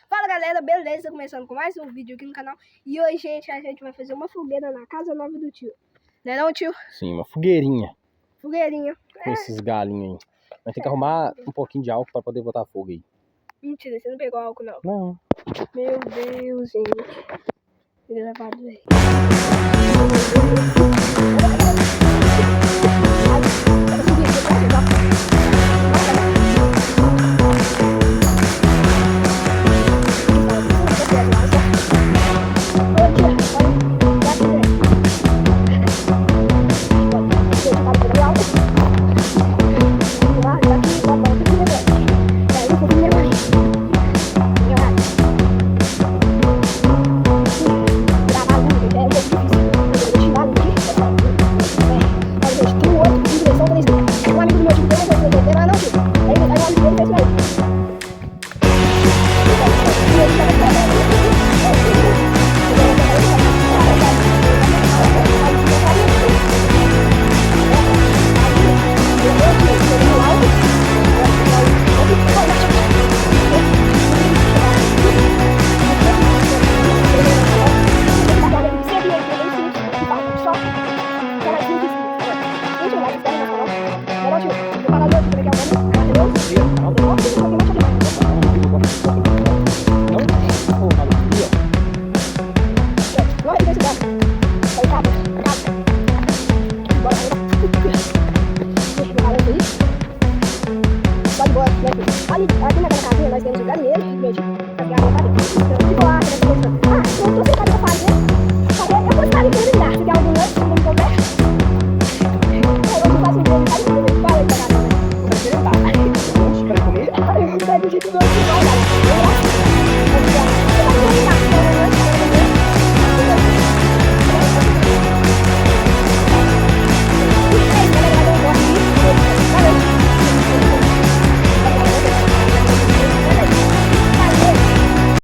Fala galera, beleza? Começando com mais um vídeo aqui no canal. E hoje, gente, a gente vai fazer uma fogueira na casa nova do tio. Não é não, tio? Sim, uma fogueirinha. Fogueirinha. Com esses galinhos aí. Mas tem que arrumar um pouquinho de álcool pra poder botar fogo aí. Mentira, você não pegou álcool não. Não. Meu Deus, gente. Ele levado aí. Aqui naquela casinha nós temos o galinheiro, gente. As galinhas tá dentro. Ficou lá, aquela coisa. Ah, não tô sem fazer pra fazer. Eu gostaria de terminar. Se der algum lanche, se não couber. Eu faço um dia, faz um dia, fala aí pra galera. Vai comer? Ai, eu não sei do jeito que eu